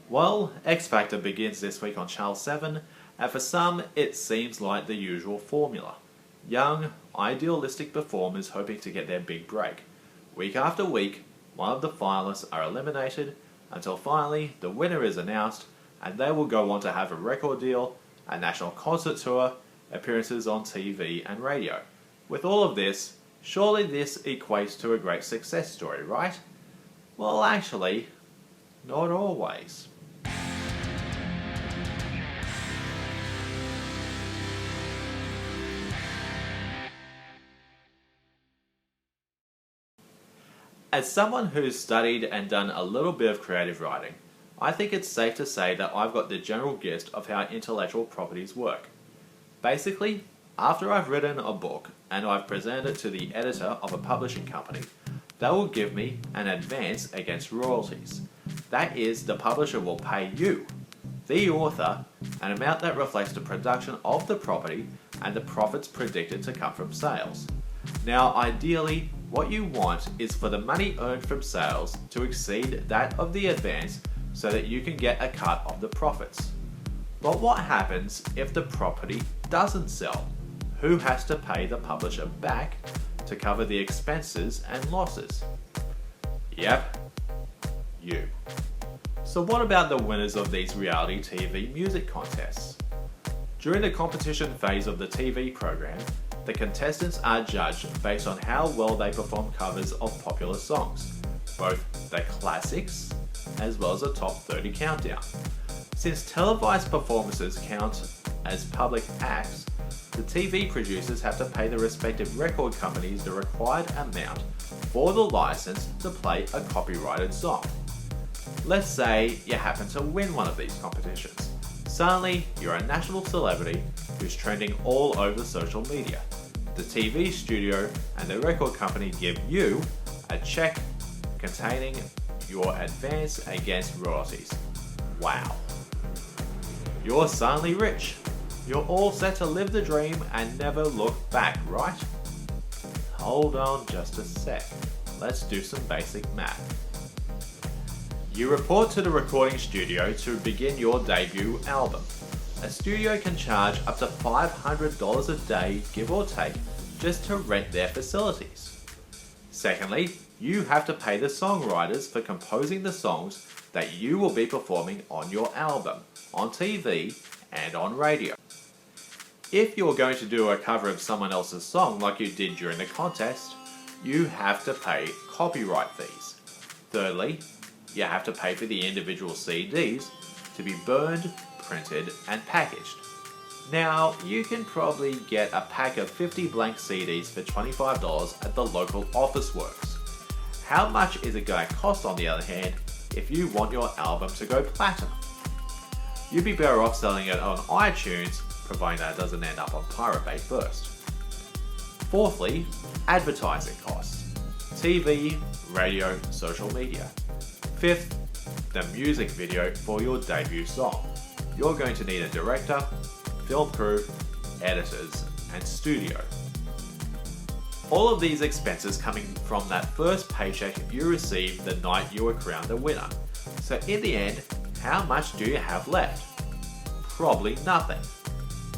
Well, X Factor begins this week on Channel 7, and for some, it seems like the usual formula. Young, idealistic performers hoping to get their big break. Week after week, one of the finalists are eliminated, until finally the winner is announced, and they will go on to have a record deal, a national concert tour, appearances on TV and radio. With all of this, surely this equates to a great success story, right? Well, actually, not always. As someone who's studied and done a little bit of creative writing, I think it's safe to say that I've got the general gist of how intellectual properties work. Basically, after I've written a book and I've presented it to the editor of a publishing company, they will give me an advance against royalties. That is, the publisher will pay you, the author, an amount that reflects the production of the property and the profits predicted to come from sales. Now, ideally, what you want is for the money earned from sales to exceed that of the advance so that you can get a cut of the profits. But what happens if the property doesn't sell? Who has to pay the publisher back to cover the expenses and losses? Yep, you. So what about the winners of these reality TV music contests? During the competition phase of the TV program, the contestants are judged based on how well they perform covers of popular songs, both the classics as well as the top 30 countdown. Since televised performances count as public acts, the TV producers have to pay the respective record companies the required amount for the license to play a copyrighted song. Let's say you happen to win one of these competitions. Suddenly, you're a national celebrity who's trending all over social media. The TV studio and the record company give you a check containing your advance against royalties. Wow. You're suddenly rich. You're all set to live the dream and never look back, right? Hold on just a sec. Let's do some basic math. You report to the recording studio to begin your debut album. A studio can charge up to $500 a day, give or take, just to rent their facilities. Secondly, you have to pay the songwriters for composing the songs that you will be performing on your album, on TV, and on radio. If you're going to do a cover of someone else's song like you did during the contest, you have to pay copyright fees. Thirdly, you have to pay for the individual CDs to be burned, printed, and packaged. Now, you can probably get a pack of 50 blank CDs for $25 at the local Officeworks. How much is it going to cost, on the other hand, if you want your album to go platinum? You'd be better off selling it on iTunes, providing that it doesn't end up on Pirate Bay first. Fourthly, advertising costs. TV, radio, social media. Fifth, the music video for your debut song. You're going to need a director, film crew, editors, and studio. All of these expenses coming from that first paycheck you received the night you were crowned the winner. So in the end, how much do you have left? Probably nothing.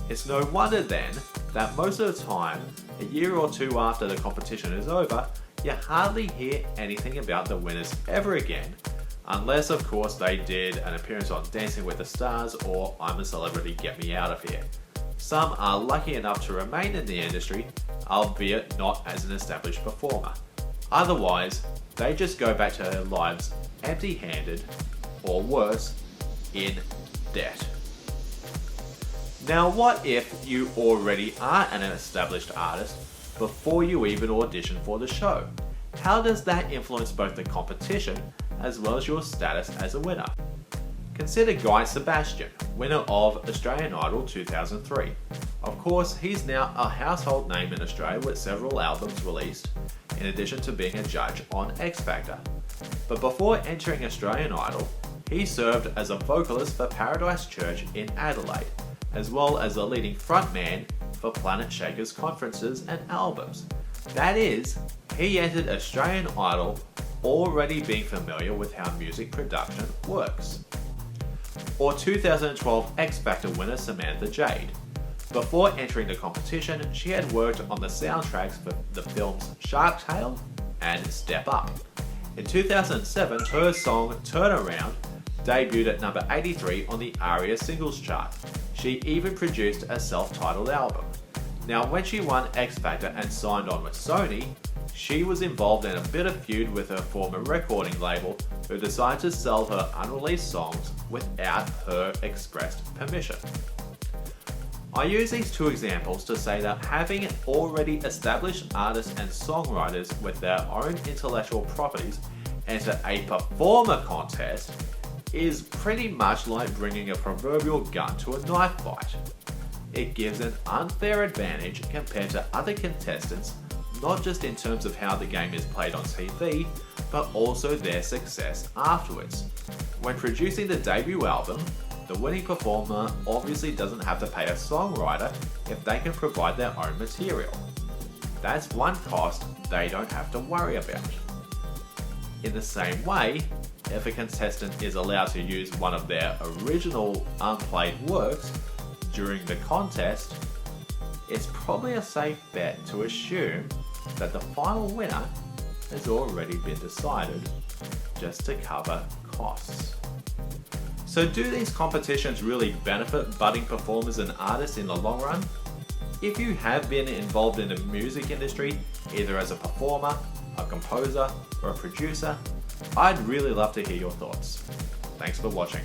It's no wonder then that most of the time, a year or two after the competition is over, you hardly hear anything about the winners ever again, unless of course they did an appearance on Dancing with the Stars or I'm a Celebrity, Get Me Out of Here. Some are lucky enough to remain in the industry, albeit not as an established performer. Otherwise, they just go back to their lives empty-handed, or worse, in debt. Now what if you already are an established artist before you even audition for the show? How does that influence both the competition as well as your status as a winner? Consider Guy Sebastian, winner of Australian Idol 2003. Of course, he's now a household name in Australia with several albums released, in addition to being a judge on X Factor. But before entering Australian Idol, he served as a vocalist for Paradise Church in Adelaide, as well as a leading frontman for Planet Shakers conferences and albums. That is, he entered Australian Idol already being familiar with how music production works. or 2012 X Factor winner Samantha Jade. Before entering the competition, she had worked on the soundtracks for the films Shark Tale and Step Up. In 2007, her song Turn Around debuted at number 83 on the ARIA singles chart. She even produced a self-titled album. Now, when she won X Factor and signed on with Sony, she was involved in a bit of feud with her former recording label, who decided to sell her unreleased songs without her expressed permission. I use these two examples to say that having already established artists and songwriters with their own intellectual properties enter a performer contest is pretty much like bringing a proverbial gun to a knife fight. It gives an unfair advantage compared to other contestants, not just in terms of how the game is played on TV, but also their success afterwards. When producing the debut album, the winning performer obviously doesn't have to pay a songwriter if they can provide their own material. That's one cost they don't have to worry about. In the same way, if a contestant is allowed to use one of their original unplayed works during the contest, it's probably a safe bet to assume that the final winner has already been decided, just to cover costs. So do these competitions really benefit budding performers and artists in the long run? If you have been involved in the music industry, either as a performer, a composer, or a producer, I'd really love to hear your thoughts. Thanks for watching.